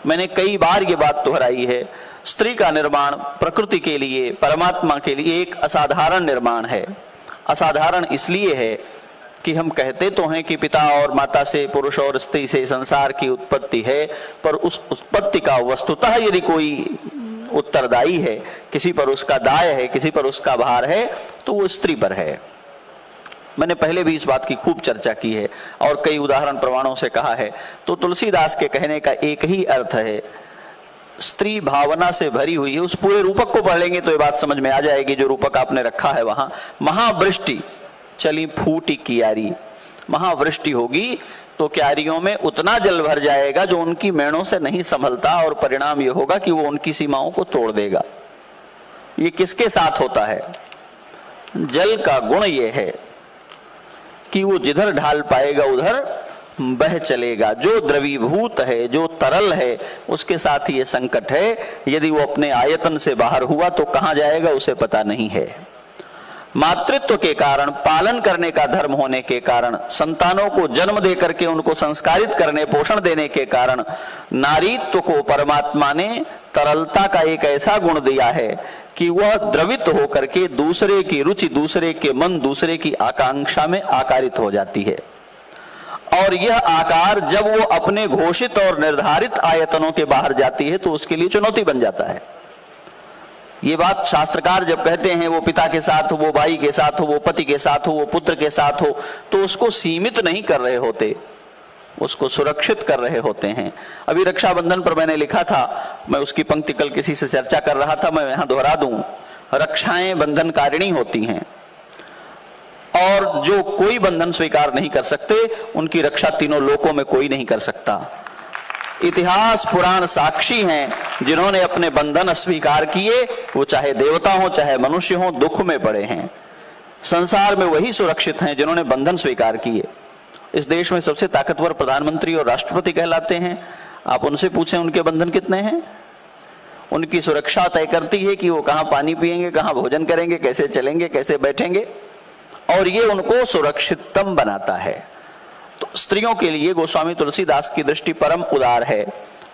मैंने कई बार ये बात दोहराई है, स्त्री का निर्माण प्रकृति के लिए, परमात्मा के लिए एक असाधारण निर्माण है। असाधारण इसलिए है कि हम कहते तो हैं कि पिता और माता से, पुरुष और स्त्री से संसार की उत्पत्ति है, पर उस उत्पत्ति का वस्तुतः यदि कोई उत्तरदायी है, किसी पर उसका दाय है, किसी पर उसका भार है, तो वो स्त्री पर है। मैंने पहले भी इस बात की खूब चर्चा की है और कई उदाहरण प्रमाणों से कहा है। तो तुलसीदास के कहने का एक ही अर्थ है, स्त्री भावना से भरी हुई है। उस पूरे रूपक को पढ़ लेंगे तो ये बात समझ में आ जाएगी जो रूपक आपने रखा है वहां। महावृष्टि चली फूटी कियारी, महावृष्टि होगी तो क्यारियों में उतना जल भर जाएगा जो उनकी मेड़ों से नहीं संभलता, और परिणाम यह होगा कि वो उनकी सीमाओं को तोड़ देगा। ये किसके साथ होता है? जल का गुण ये है कि वो जिधर ढाल पाएगा उधर बह चलेगा। जो द्रवीभूत है, जो तरल है, उसके साथ ये संकट है। यदि वो अपने आयतन से बाहर हुआ तो कहां जाएगा उसे पता नहीं है। मातृत्व के कारण, पालन करने का धर्म होने के कारण, संतानों को जन्म दे करके उनको संस्कारित करने, पोषण देने के कारण नारीत्व को परमात्मा ने तरलता का एक ऐसा गुण दिया है कि वह द्रवित होकर के दूसरे की रुचि, दूसरे के मन, दूसरे की आकांक्षा में आकारित हो जाती है। और यह आकार जब वो अपने घोषित और निर्धारित आयतनों के बाहर जाती है तो उसके लिए चुनौती बन जाता है। ये बात शास्त्रकार जब कहते हैं वो पिता के साथ हो, वो भाई के साथ हो, वो पति के साथ हो, वो पुत्र के साथ हो, तो उसको सीमित नहीं कर रहे होते, उसको सुरक्षित कर रहे होते हैं। अभी रक्षाबंधन पर मैंने लिखा था, मैं उसकी पंक्ति कल किसी से चर्चा कर रहा था, मैं यहां दोहरा दूं, रक्षाएं बंधनकारिणी होती हैं और जो कोई बंधन स्वीकार नहीं कर सकते उनकी रक्षा तीनों लोकों में कोई नहीं कर सकता। इतिहास पुराण साक्षी हैं, जिन्होंने अपने बंधन अस्वीकार किए, वो चाहे देवता हो चाहे मनुष्य हो, दुख में पड़े हैं। संसार में वही सुरक्षित हैं जिन्होंने बंधन स्वीकार किए। इस देश में सबसे ताकतवर प्रधानमंत्री और राष्ट्रपति कहलाते हैं। आप उनसे पूछें उनके बंधन कितने हैं। उनकी सुरक्षा तय करती है कि वो कहां पानी पिएंगे, कहां भोजन करेंगे, कैसे चलेंगे, कैसे बैठेंगे, और ये उनको सुरक्षिततम बनाता है। तो स्त्रियों के लिए गोस्वामी तुलसीदास की दृष्टि परम उदार है।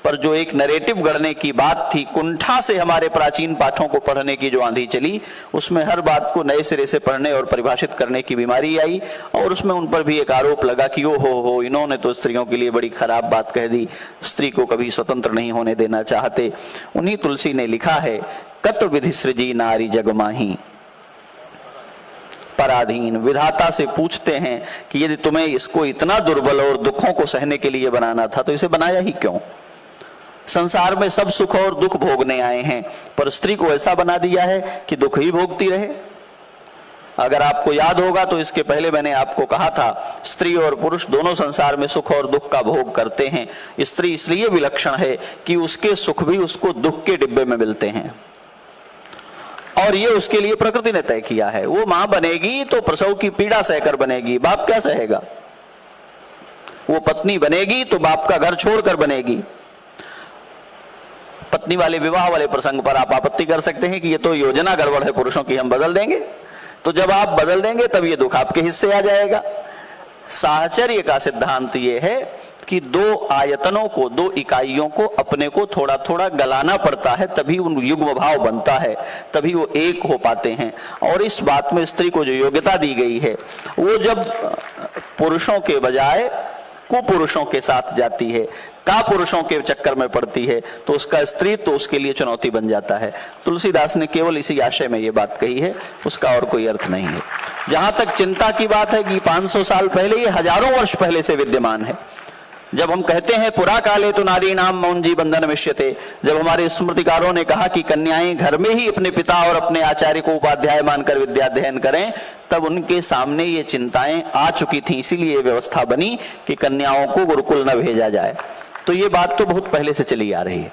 पर जो एक नैरेटिव गढ़ने की बात थी, कुंठा से हमारे प्राचीन पाठों को पढ़ने की जो आंधी चली, उसमें हर बात को नए सिरे से पढ़ने और परिभाषित करने की बीमारी आई, और उसमें उन पर भी एक आरोप लगा कि ओ हो इन्होंने तो स्त्रियों के लिए बड़ी खराब बात कह दी, स्त्री को कभी स्वतंत्र नहीं होने देना चाहते। उन्हीं तुलसी ने लिखा है, कत विधि सृजी नारी जगमाही पराधीन। विधाता से पूछते हैं कि यदि तुम्हें इसको इतना दुर्बल और दुखों को सहने के लिए बनाना था तो इसे बनाया ही क्यों? संसार में सब सुख और दुख भोगने आए हैं, पर स्त्री को ऐसा बना दिया है कि दुख ही भोगती रहे। अगर आपको याद होगा तो इसके पहले मैंने आपको कहा था, स्त्री और पुरुष दोनों संसार में सुख और दुख का भोग करते हैं। स्त्री इसलिए विलक्षण है कि उसके सुख भी उसको दुख के डिब्बे में मिलते हैं, और ये उसके लिए प्रकृति ने तय किया है। वो मां बनेगी तो प्रसव की पीड़ा सहकर बनेगी, बाप क्या सहेगा? वो पत्नी बनेगी तो बाप का घर छोड़कर बनेगी। पत्नी वाले विवाह वाले प्रसंग पर आप आपत्ति कर सकते हैं कि ये तो योजना गड़बड़ है पुरुषों की, हम बदल देंगे। तो जब आप बदल देंगे तब ये दुख आपके हिस्से आ जाएगा। साहचर्य का सिद्धांत ये है कि दो आयतनों को, दो इकाइयों को अपने को थोड़ा थोड़ा गलाना पड़ता है, तभी उन युग्म भाव बनता है, तभी वो एक हो पाते हैं। और इस बात में स्त्री को जो योग्यता दी गई है, वो जब पुरुषों के बजाय कुपुरुषों के साथ जाती है, का पुरुषों के चक्कर में पड़ती है, तो उसका स्त्री तो उसके लिए चुनौती बन जाता है। तुलसीदास ने केवल इसी आशय में ये बात कही है, उसका और कोई अर्थ नहीं है। जहां तक चिंता की बात है कि 500 साल पहले, ये हजारों वर्ष पहले से विद्यमान है। जब हम कहते हैं पुरा काले तो नारी नाम मौंजी बंधन विष्यते, जब हमारे स्मृतिकारों ने कहा कि कन्याएं घर में ही अपने पिता और अपने आचार्य को उपाध्याय मानकर विद्या अध्ययन करें, तब उनके सामने ये चिंताएं आ चुकी थी। इसीलिए ये व्यवस्था बनी कि कन्याओं को गुरुकुल न भेजा जाए। तो ये बात तो बहुत पहले से चली आ रही है।